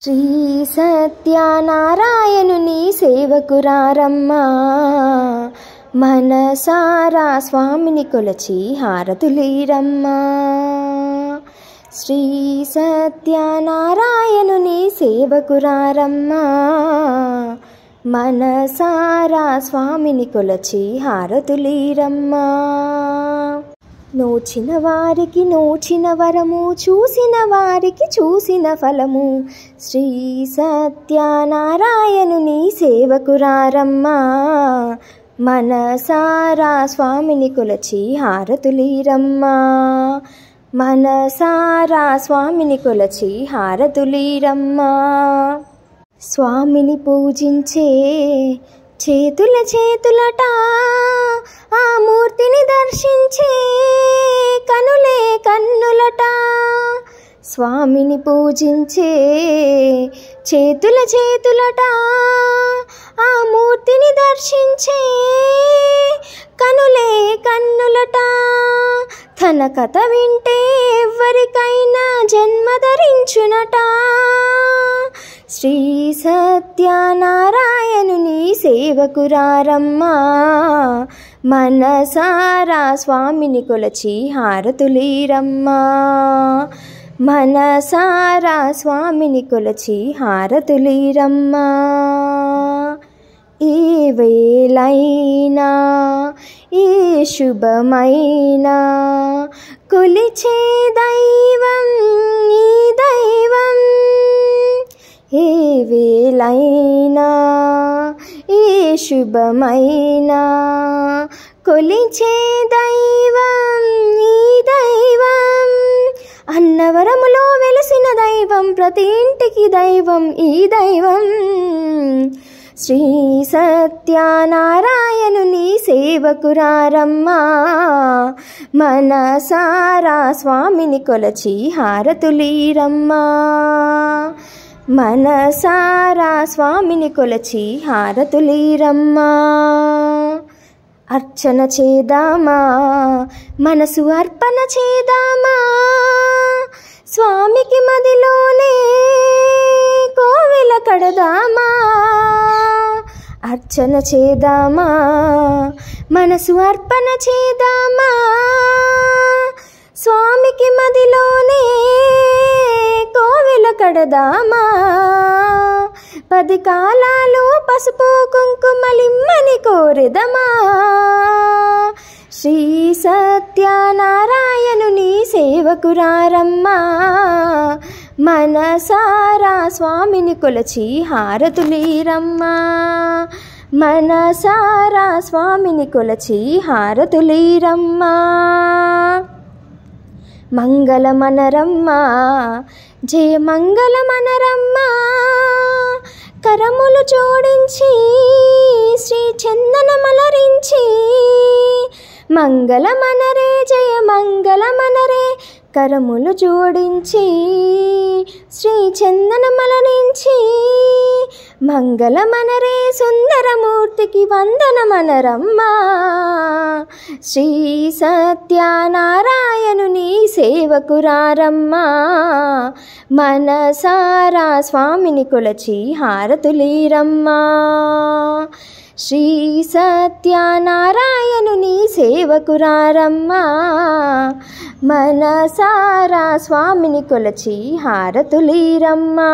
శ్రీ సత్యనారాయణుని సేవకురారమ్మా, మనసారా స్వామిని కొలచి హారతులీరమ్మా. శ్రీ సత్యనారాయణుని సేవకురారమ్మా, మనసారా స్వామిని కొలచి హారతులీరమ్మా. నోచిన వారికి నోచిన వరము, చూసిన వారికి చూసిన ఫలము. శ్రీ సత్యనారాయణుని సేవకురారమ్మా, మనసారా స్వామిని కొలచి హారతులీరమ్మా. మనసారా స్వామిని కొలచి హారతులీరమ్మా. స్వామిని పూజించే చేతుల చేతులట, ఆ మూర్తిని దర్శించే కనులే కన్నులట. స్వామిని పూజించే చేతుల చేతులట, ఆ మూర్తిని దర్శించే కనులే కన్నులట. తన కథ వింటే ఎవరికైనా జన్మ ధరించునట. శ్రీ సత్యనారాయణుని సేవకురారమ్మా, మనసారా స్వామిని కొలచి హారతులీరమ్మా. మనసారా స్వామిని కొలచి హారతులీరమ్మా. ఈ వేళైనా ఈ శుభమైనా కొలిచే దైవం ఈ దైవం. ఏ వేళైనా ఈ శుభమైనా కొలిచే దైవం ఈ దైవం. అన్నవరములో వెలసిన దైవం, ప్రతి ఇంటికి దైవం ఈ దైవం. శ్రీ సత్యనారాయణుని సేవకురారమ్మా, మనసారా స్వామిని కొలచి హారతులీరమ్మా. మనసారా స్వామిని కొలచి హారతులీరమ్మా. అర్చన చేద్దామా, మనసు అర్పణ చేద్దామా. స్వామికి మదిలోనే కోవెల కడదామా. అర్చన చేద్దామా, మనసు అర్పణ చేద్దామా. స్వామికి మదిలోనే కోవెల కడదామా. 10 కాలాలు పసుపు కుంకుమలిమ్మని కోరెదమా. శ్రీ సత్యనారాయణుని సేవకురారమ్మా, మనసారా స్వామిని కొలచి హారతులీరమ్మా. మనసారా స్వామిని కొలచి హారతులీరమ్మా. మంగళమనరమ్మా, జయ మంగళమనరమ్మా. కరములు జోడించి శ్రీ చందనమలరించి, మంగళమనరే జయ మంగళమనరే. కరములు జోడించి శ్రీ చందనమలరించి, మంగళమనరే సుందరమూర్తికి వందనమనరమ్మా. శ్రీ సత్యనారాయణుని సేవకురారమ్మా, మనసారా స్వామిని కొలచి హారతులీరమ్మా. శ్రీ సత్యనారాయణుని సేవకురారమ్మా, మనసారా స్వామిని కొలచి హారతులీరమ్మా.